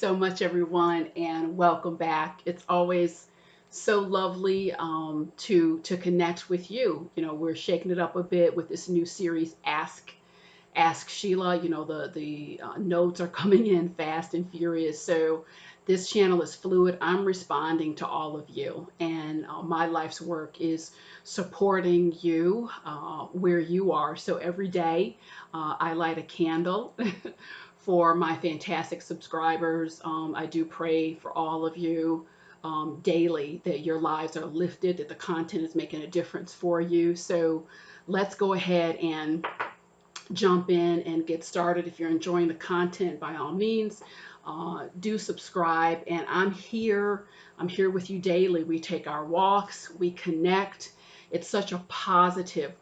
so much, everyone, and welcome back. It's always so lovely to connect with you. We're shaking it up a bit with this new series, Ask Sheila. The notes are coming in fast and furious. So this channel is fluid. I'm responding to all of you, and my life's work is supporting you where you are. So every day, I light a candle. For my fantastic subscribers, I do pray for all of you daily that your lives are lifted, that the content is making a difference for you. So let's go ahead and jump in and get started. If you're enjoying the content, by all means, do subscribe. And I'm here. I'm here with you daily. We take our walks. We connect. It's such a positive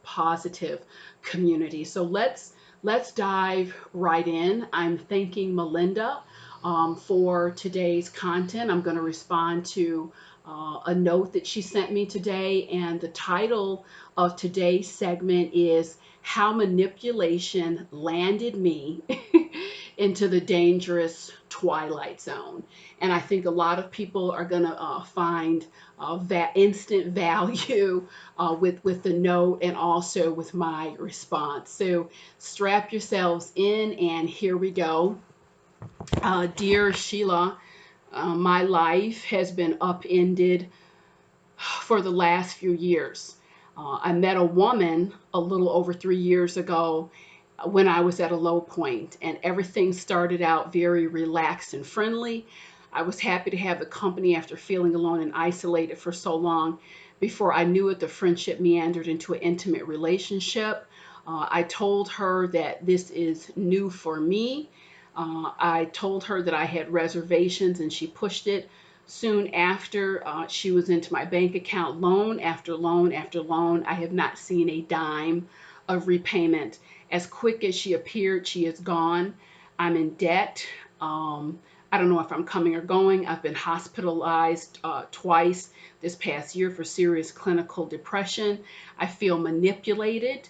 community. So let's dive right in. I'm thanking Melinda for today's content. I'm going to respond to a note that she sent me today, and the title of today's segment is How Manipulation Landed Me into the Dangerous Twilight Zone. And I think a lot of people are going to find that instant value with the note and also with my response. So strap yourselves in, and here we go. Dear Sheila, my life has been upended for the last few years. I met a woman a little over 3 years ago when I was at a low point, and everything started out very relaxed and friendly. I was happy to have the company after feeling alone and isolated for so long. Before I knew it, the friendship meandered into an intimate relationship. I told her that this is new for me. I told her that I had reservations, and she pushed it. Soon after, she was into my bank account, loan after loan after loan. I have not seen a dime of repayment. As quick as she appeared, she is gone. I'm in debt. I don't know if I'm coming or going. I've been hospitalized twice this past year for serious clinical depression. I feel manipulated,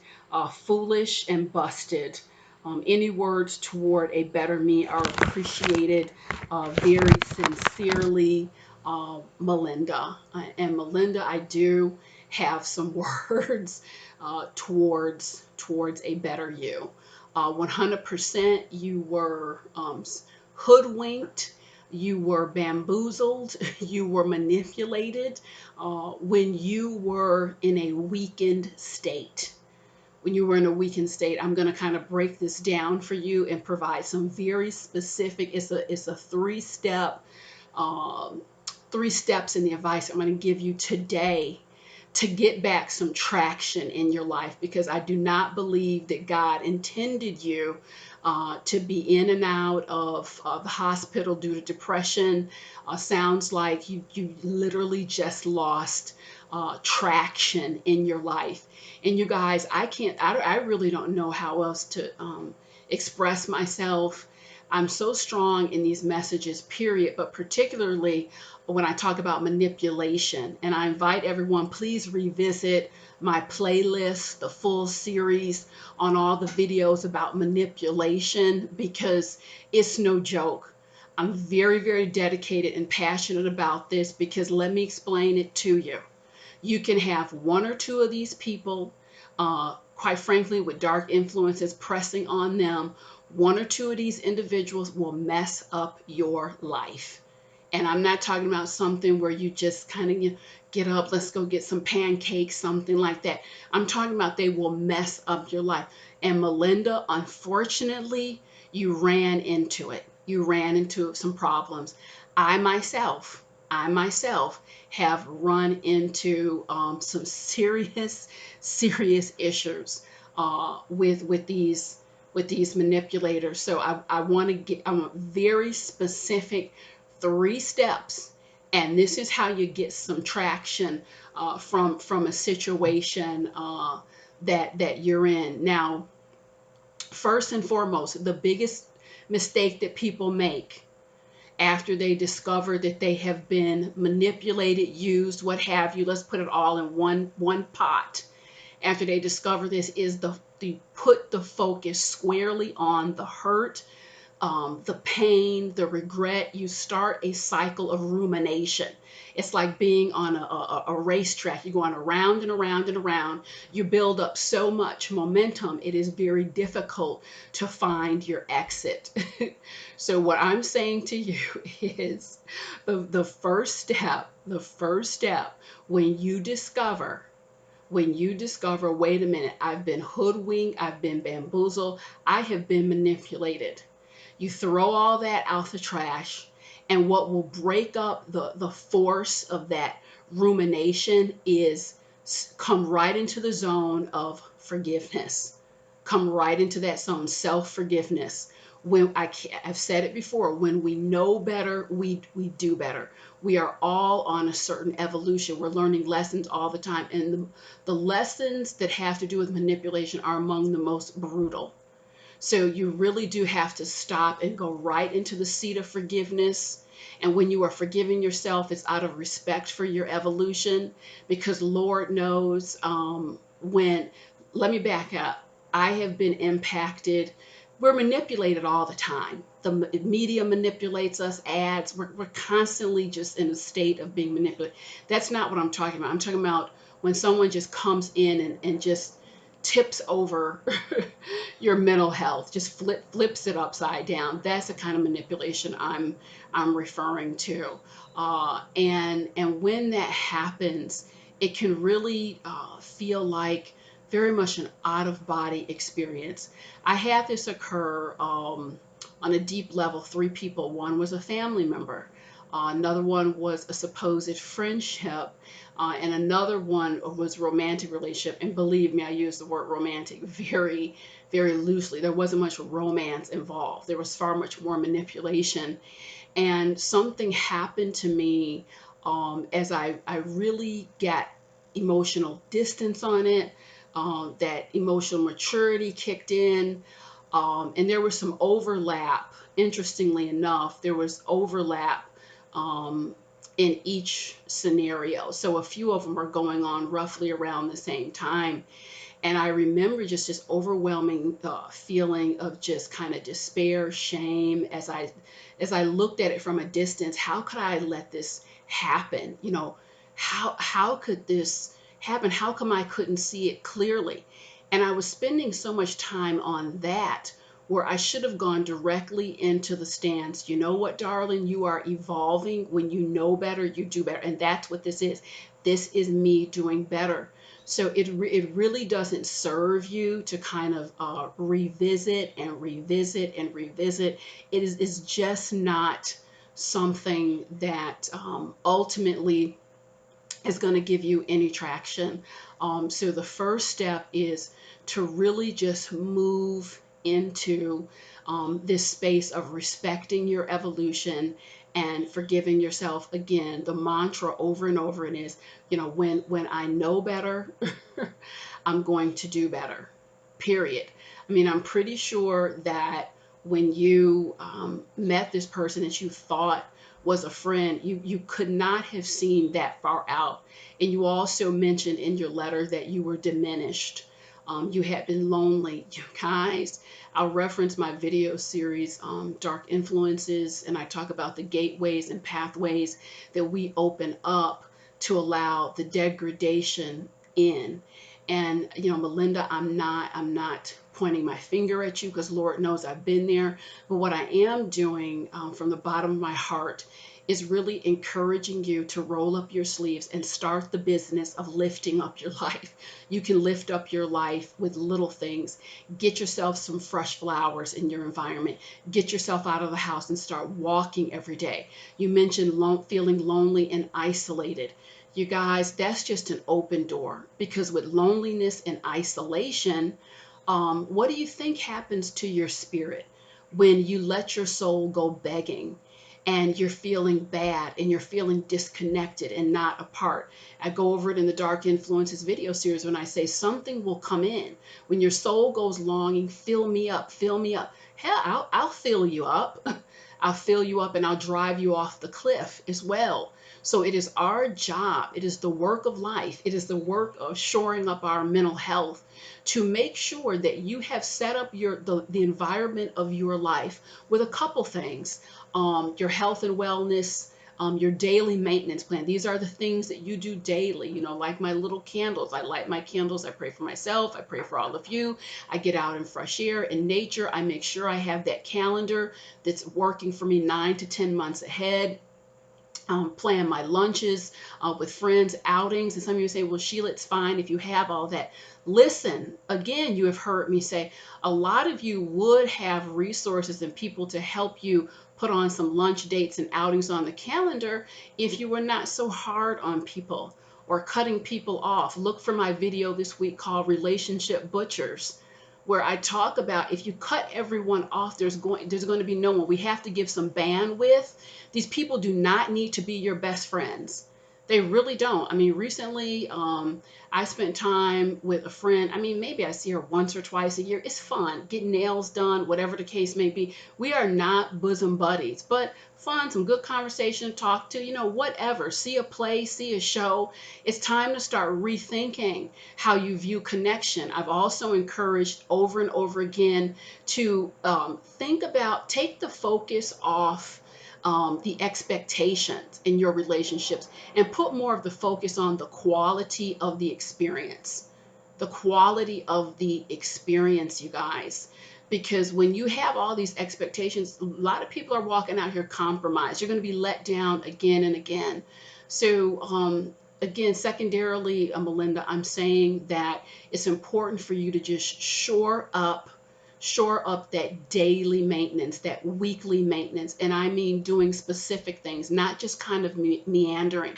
foolish, and busted. Any words toward a better me are appreciated. Very sincerely, Melinda. And Melinda, I do have some words towards a better you. 100% you were hoodwinked, you were bamboozled, you were manipulated when you were in a weakened state. When you were in a weakened state, I'm going to kind of break this down for you and provide some very specific. It's a um, three steps in the advice I'm going to give you today to get back some traction in your life, because I do not believe that God intended you to be in and out of the hospital due to depression. Sounds like you literally just lost traction in your life. And you guys, I really don't know how else to express myself. I'm so strong in these messages, period, but particularly when I talk about manipulation. And I invite everyone, please revisit my playlist, the full series on all the videos about manipulation, because it's no joke. I'm very dedicated and passionate about this, because let me explain it to you. You can have one or two of these people, quite frankly, with dark influences pressing on them. One or two of these individuals will mess up your life. And I'm not talking about something where you just kind of get up, let's go get some pancakes, something like that. I'm talking about they will mess up your life. And Melinda, unfortunately, you ran into it. You ran into some problems. I myself, I myself have run into some serious issues with these manipulators. So I want to get very specific 3 steps, and this is how you get some traction from a situation that you're in. Now, first and foremost, the biggest mistake that people make after they discover that they have been manipulated, used, what have you, let's put it all in one pot. After they discover this, is the put the focus squarely on the hurt, the pain, the regret, you start a cycle of rumination. It's like being on a racetrack. You're going around and around and around. You build up so much momentum, it is very difficult to find your exit. So, what I'm saying to you is the first step when you discover, wait a minute, I've been hoodwinked, I've been bamboozled, I have been manipulated. You throw all that out the trash, and what will break up the force of that rumination is come right into the zone of forgiveness. Come right into that zone, self-forgiveness. I've said it before, when we know better, we do better. We are all on a certain evolution. We're learning lessons all the time, and the lessons that have to do with manipulation are among the most brutal. So you really do have to stop and go right into the seat of forgiveness. And when you are forgiving yourself, it's out of respect for your evolution, because Lord knows, let me back up. I have been impacted. We're manipulated all the time. The media manipulates us, ads. We're constantly just in a state of being manipulated. That's not what I'm talking about. I'm talking about when someone just comes in and just tips over your mental health, just flips it upside down. That's the kind of manipulation I'm referring to. And when that happens, it can really feel like very much an out of body experience. I had this occur on a deep level. Three people. One was a family member. Another one was a supposed friendship, and another one was romantic relationship. And believe me, I use the word romantic very, very loosely. There wasn't much romance involved. There was far much more manipulation. And something happened to me as I really got emotional distance on it. That emotional maturity kicked in, and there was some overlap. Interestingly enough, there was overlap um, in each scenario. So a few of them are going on roughly around the same time. And I remember just this overwhelming feeling of just kind of despair, shame, as I looked at it from a distance. How could I let this happen? How could this happen? How come I couldn't see it clearly? And I was spending so much time on that, where I should have gone directly into the stance. You know what, darling? You are evolving. When you know better, you do better. And that's what this is. This is me doing better. So it really doesn't serve you to kind of revisit and revisit and revisit. It's just not something that ultimately is going to give you any traction. So the first step is to really just move into this space of respecting your evolution and forgiving yourself. Again, the mantra over and over and is, when I know better, I'm going to do better. Period. I mean, I'm pretty sure that when you met this person that you thought was a friend, you could not have seen that far out. And you also mentioned in your letter that you were diminished. You had been lonely. You guys, I'll reference my video series, Dark Influences, and I talk about the gateways and pathways that we open up to allow the degradation in. And Melinda, I'm not pointing my finger at you, because Lord knows I've been there. But what I am doing from the bottom of my heart is really encouraging you to roll up your sleeves and start the business of lifting up your life. You can lift up your life with little things. Get yourself some fresh flowers in your environment. Get yourself out of the house and start walking every day. You mentioned feeling lonely and isolated. You guys, that's just an open door, because with loneliness and isolation, what do you think happens to your spirit when you let your soul go begging and you're feeling bad and you're feeling disconnected and not a part? I go over it in the Dark Influences video series when I say something will come in. When your soul goes longing, fill me up, fill me up. Hell, I'll fill you up. I'll fill you up and I'll drive you off the cliff as well. So it is our job, it is the work of life, it is the work of shoring up our mental health to make sure that you have set up the environment of your life with a couple things. Your health and wellness, your daily maintenance plan. These are the things that you do daily, like my little candles. I light my candles. I pray for myself. I pray for all of you. I get out in fresh air, in nature. I make sure I have that calendar that's working for me 9 to 10 months ahead. Plan my lunches with friends, outings. And some of you say, well, Sheila, it's fine if you have all that. Listen, again, you have heard me say a lot of you would have resources and people to help you put on some lunch dates and outings on the calendar if you were not so hard on people or cutting people off. Look for my video this week called Relationship Butchers, where I talk about if you cut everyone off, there's going to be no one. We have to give some bandwidth. These people do not need to be your best friends. They really don't. I mean, recently I spent time with a friend. I mean, maybe I see her once or twice a year. It's fun, get nails done, whatever the case may be. We are not bosom buddies, but fun, some good conversation to talk to, whatever. See a play, see a show. It's time to start rethinking how you view connection. I've also encouraged over and over again to take the focus off the expectations in your relationships and put more of the focus on the quality of the experience. The quality of the experience, you guys. Because when you have all these expectations, a lot of people are walking out here compromised. You're going to be let down again and again. So, again, secondarily, Melinda, I'm saying that it's important for you to just shore up that daily maintenance, that weekly maintenance. And I mean doing specific things, not just kind of meandering.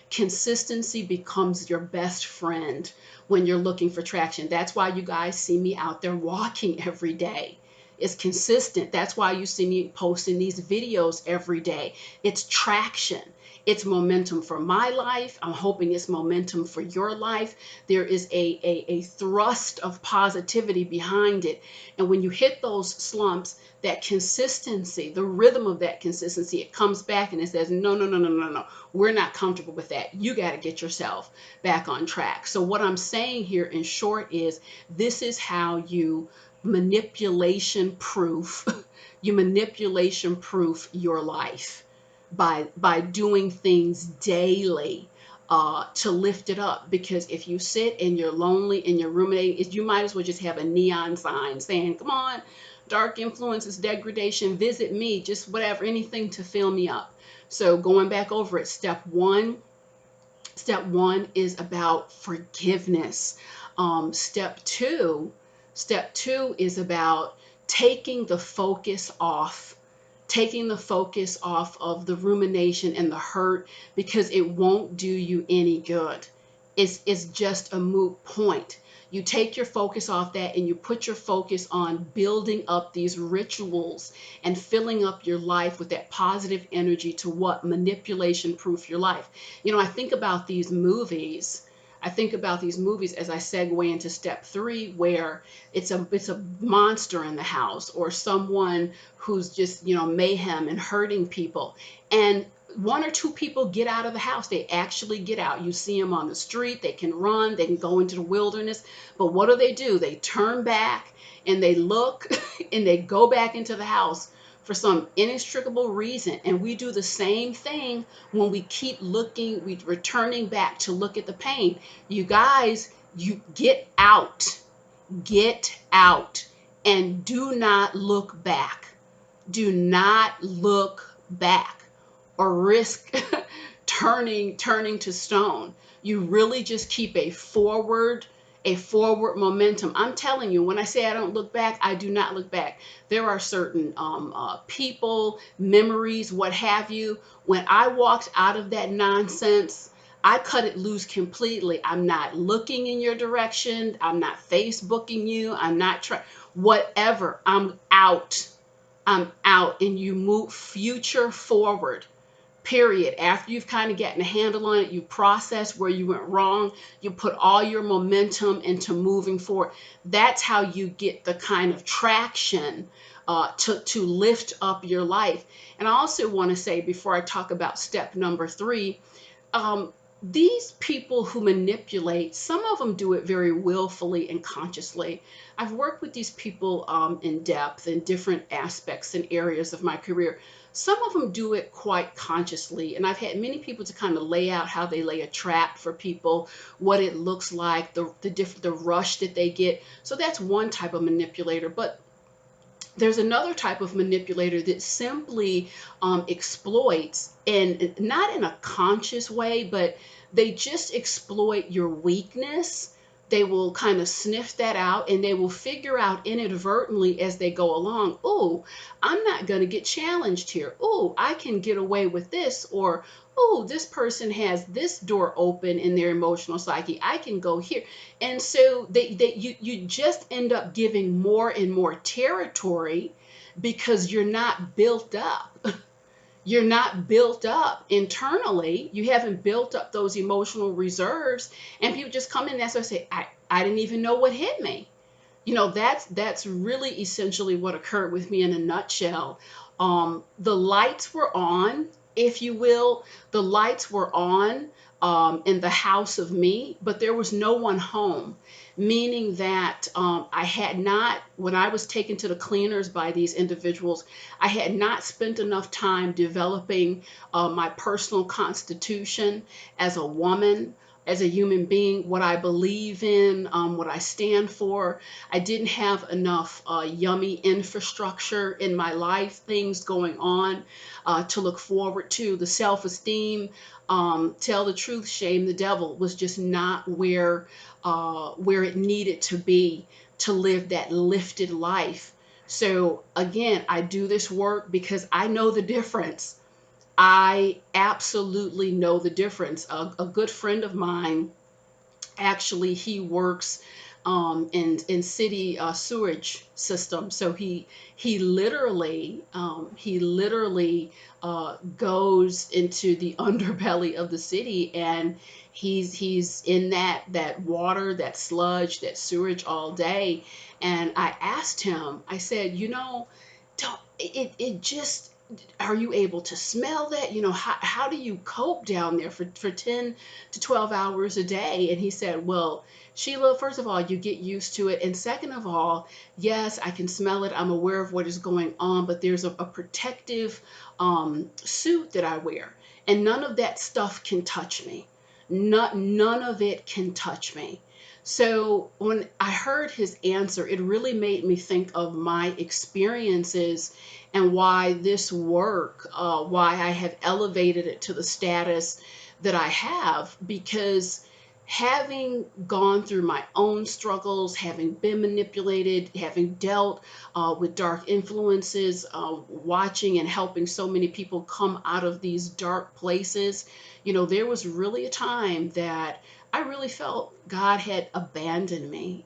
Consistency becomes your best friend when you're looking for traction. That's why you guys see me out there walking every day. It's consistent. That's why you see me posting these videos every day. It's traction. It's momentum for my life. I'm hoping it's momentum for your life. There is a thrust of positivity behind it. And when you hit those slumps, that consistency, the rhythm of that consistency, it comes back and it says, no, no, no, no, no, no. We're not comfortable with that. You got to get yourself back on track. So what I'm saying here in short is this is how you manipulation proof your life by doing things daily to lift it up. Because if you sit and you're lonely and you're ruminating, you might as well just have a neon sign saying, come on, dark influences, degradation, visit me, just whatever, anything to fill me up. So going back over it, step one is about forgiveness. Step two is about taking the focus off of the rumination and the hurt, because it won't do you any good. It's just a moot point. You take your focus off that and you put your focus on building up these rituals and filling up your life with that positive energy to manipulation proof your life. I think about these movies. As I segue into step three, where it's a monster in the house or someone who's just, mayhem and hurting people. And one or two people get out of the house. They actually get out. You see them on the street. They can run. They can go into the wilderness. But what do? They turn back and they look and they go back into the house for some inextricable reason. And we do the same thing when we keep returning back to look at the pain. You guys, you get out, and do not look back. Do not look back or risk turning to stone. You really just keep a forward momentum. I'm telling you, when I say I don't look back, I do not look back. There are certain people, memories, what have you. When I walked out of that nonsense, I cut it loose completely. I'm not looking in your direction. I'm not Facebooking you. I'm not whatever. I'm out. And you move future forward. Period. After you've kind of gotten a handle on it, you process where you went wrong, you put all your momentum into moving forward. That's how you get the kind of traction to lift up your life. And I also want to say, before I talk about step number three, these people who manipulate, some of them do it very willfully and consciously. I've worked with these people in depth in different aspects and areas of my career. Some of them do it quite consciously, and I've had many people to kind of lay out how they lay a trap for people, what it looks like, the rush that they get. So that's one type of manipulator. But there's another type of manipulator that simply exploits, and not in a conscious way, but they just exploit your weakness. They will kind of sniff that out, and they will figure out inadvertently as they go along, oh, I'm not going to get challenged here. Oh, I can get away with this. Or, oh, this person has this door open in their emotional psyche. I can go here. And so you just end up giving more and more territory because you're not built up. You're not built up internally. You haven't built up those emotional reserves. And people just come in and that's what I say, I didn't even know what hit me. That's really essentially what occurred with me in a nutshell. The lights were on, if you will. The lights were on in the house of me, but there was no one home, meaning that I had not, when I was taken to the cleaners by these individuals, I had not spent enough time developing my personal constitution as a woman, as a human being, what I believe in, what I stand for. I didn't have enough yummy infrastructure in my life, things going on to look forward to. The self-esteem, tell the truth, shame the devil, was just not where it needed to be to live that lifted life. So again, I do this work because I know the difference. I absolutely know the difference. A good friend of mine, actually, he works in city sewage system. So he literally goes into the underbelly of the city, and he's in that water, that sludge, that sewage all day. And I asked him, I said, don't it just, are you able to smell that? How do you cope down there for 10 to 12 hours a day? And he said, well, Sheila, first of all, you get used to it. And second of all, yes, I can smell it. I'm aware of what is going on, but there's a protective suit that I wear. And none of that stuff can touch me. None of it can touch me. So when I heard his answer, it really made me think of my experiences and why this work, why I have elevated it to the status that I have, because having gone through my own struggles, having been manipulated, having dealt with dark influences, watching and helping so many people come out of these dark places, there was really a time that I really felt God had abandoned me.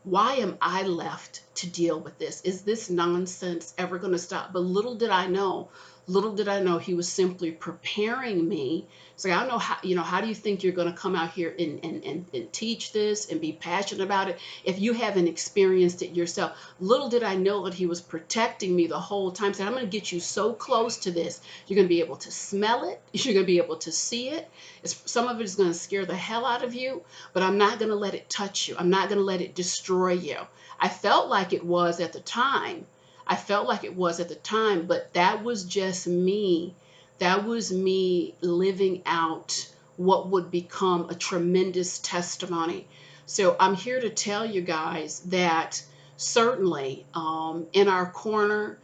Why am I left to deal with this? Is this nonsense ever going to stop? But little did I know he was simply preparing me. So I don't know how do you think you're going to come out here and teach this and be passionate about it if you haven't experienced it yourself? Little did I know that he was protecting me the whole time. Said, I'm going to get you so close to this. You're going to be able to smell it. You're going to be able to see it. Some of it is going to scare the hell out of you, but I'm not going to let it touch you. I'm not going to let it destroy you. I felt like it was at the time. But that was just me. That was me living out what would become a tremendous testimony. So I'm here to tell you guys that certainly in our corner,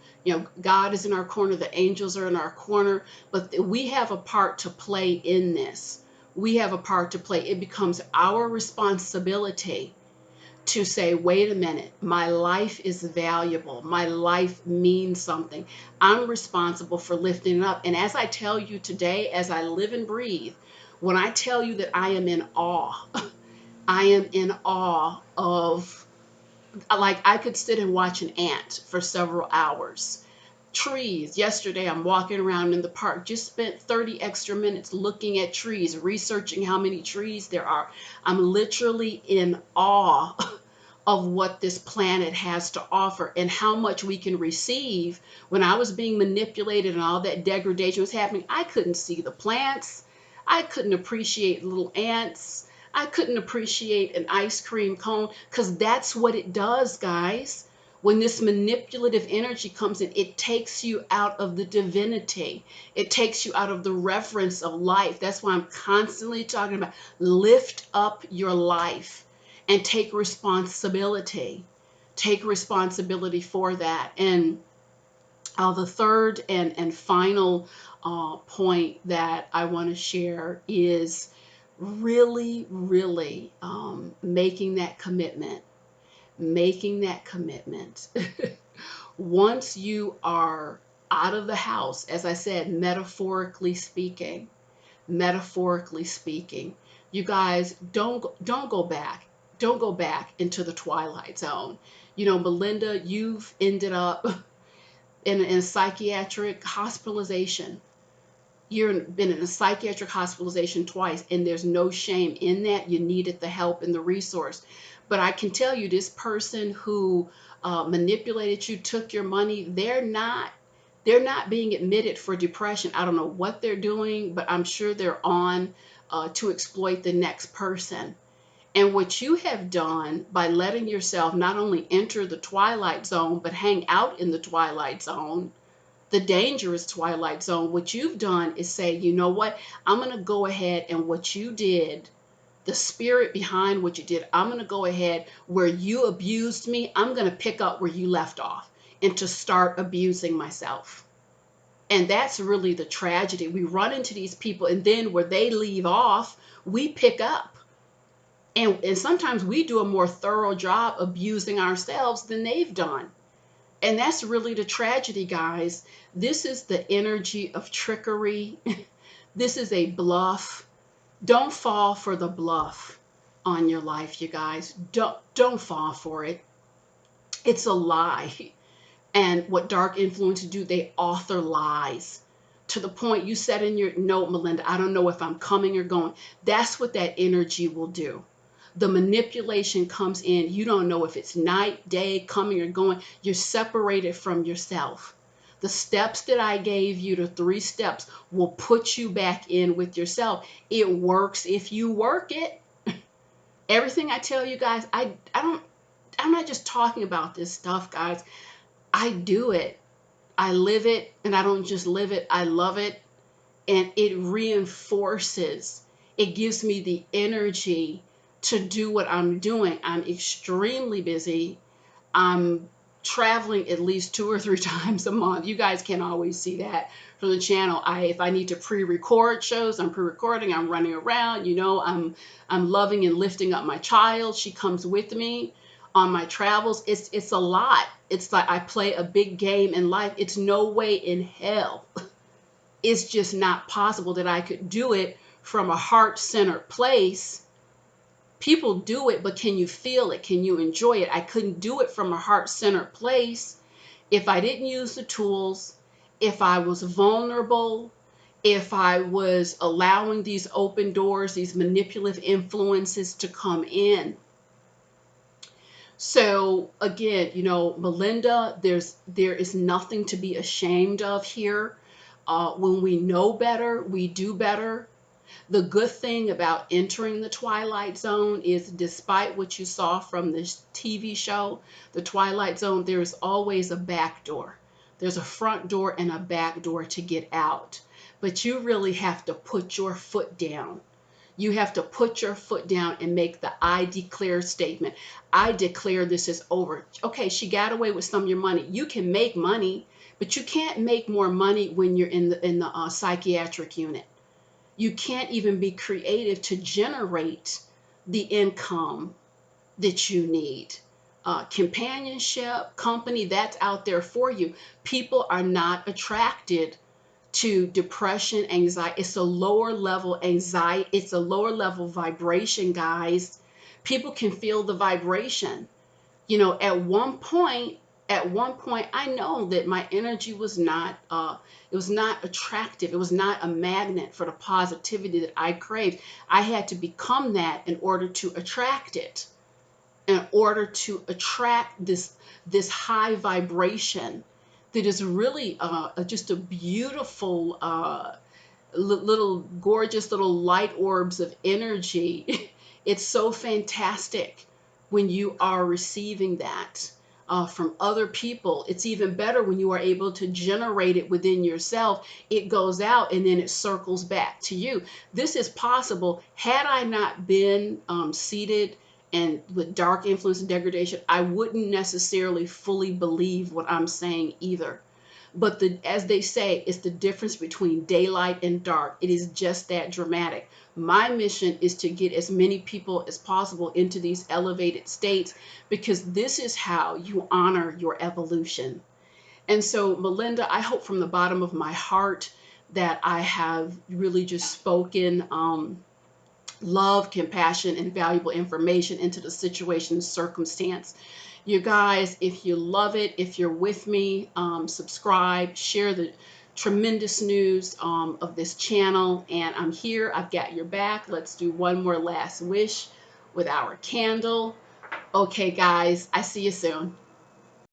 God is in our corner, the angels are in our corner, but we have a part to play in this. We have a part to play. It becomes our responsibility to say, wait a minute, my life is valuable. My life means something. I'm responsible for lifting it up. And as I tell you today, as I live and breathe, when I tell you that I am in awe, I am in awe of, like, I could sit and watch an ant for several hours. Trees. Yesterday, I'm walking around in the park, just spent 30 extra minutes looking at trees, researching how many trees there are. I'm literally in awe of what this planet has to offer and how much we can receive. When I was being manipulated and all that degradation was happening, I couldn't see the plants. I couldn't appreciate little ants. I couldn't appreciate an ice cream cone, because that's what it does, guys. When this manipulative energy comes in, it takes you out of the divinity. It takes you out of the reverence of life. That's why I'm constantly talking about lift up your life and take responsibility. Take responsibility for that. And the third and final point that I want to share is really, really making that commitment. Making that commitment. Once you are out of the house, as I said, metaphorically speaking, you guys don't go back. Don't go back into the twilight zone. Melinda, you've ended up in a psychiatric hospitalization. You've been in a psychiatric hospitalization twice, and there's no shame in that. You needed the help and the resource. But I can tell you, this person who manipulated you, took your money, they're not being admitted for depression. I don't know what they're doing, but I'm sure they're on to exploit the next person. And what you have done by letting yourself not only enter the twilight zone, but hang out in the twilight zone, the dangerous twilight zone, what you've done is say, you know what, I'm going to go ahead, and what you did, the spirit behind what you did, I'm going to go ahead, where you abused me, I'm going to pick up where you left off and to start abusing myself. And that's really the tragedy. We run into these people, and then where they leave off, we pick up. And sometimes we do a more thorough job abusing ourselves than they've done. And that's really the tragedy, guys. This is the energy of trickery. This is a bluff. Don't fall for the bluff on your life, you guys. Don't fall for it. It's a lie. And what dark influences do, they author lies to the point you said in your note, Melinda, I don't know if I'm coming or going. That's what that energy will do. The manipulation comes in. You don't know if it's night, day, coming or going. You're separated from yourself. The steps that I gave you, the 3 steps, will put you back in with yourself. It works if you work it. Everything I tell you guys, I'm not just talking about this stuff, guys. I do it. I live it, and I don't just live it, I love it. And it reinforces, it gives me the energy to do what I'm doing. I'm extremely busy. I'm traveling at least 2 or 3 times a month. You guys can always see that from the channel. If I need to pre-record shows, I'm pre-recording. I'm running around. I'm loving and lifting up my child. She comes with me on my travels. It's a lot. It's like I play a big game in life. It's no way in hell. It's just not possible that I could do it from a heart-centered place. People do it, but can you feel it? Can you enjoy it? I couldn't do it from a heart-centered place if I didn't use the tools, if I was vulnerable, if I was allowing these open doors, these manipulative influences to come in. So again, Melinda, there is nothing to be ashamed of here. When we know better, we do better. The good thing about entering the Twilight Zone is, despite what you saw from this TV show, the Twilight Zone, there is always a back door. There's a front door and a back door to get out. But you really have to put your foot down. You have to put your foot down and make the I declare statement. I declare this is over. Okay, she got away with some of your money. You can make money, but you can't make more money when you're in the psychiatric unit. You can't even be creative to generate the income that you need. Companionship, company, that's out there for you. People are not attracted to depression, anxiety. It's a lower level anxiety. It's a lower level vibration, guys. People can feel the vibration. At one point, I know that my energy was not, it was not attractive. It was not a magnet for the positivity that I craved. I had to become that in order to attract it, in order to attract this high vibration that is really just a beautiful little gorgeous little light orbs of energy. It's so fantastic when you are receiving that from other people. It's even better when you are able to generate it within yourself. It goes out and then it circles back to you. This is possible. Had I not been seated and with dark influence and degradation, I wouldn't necessarily fully believe what I'm saying either. But as they say, it's the difference between daylight and dark. It is just that dramatic. My mission is to get as many people as possible into these elevated states, because this is how you honor your evolution. And so, Melinda, I hope from the bottom of my heart that I have really just spoken love, compassion, and valuable information into the situation, circumstance. You guys, if you love it, if you're with me, subscribe, share the tremendous news of this channel. And I'm here. I've got your back. Let's do one more last wish with our candle. Okay, guys, I see you soon.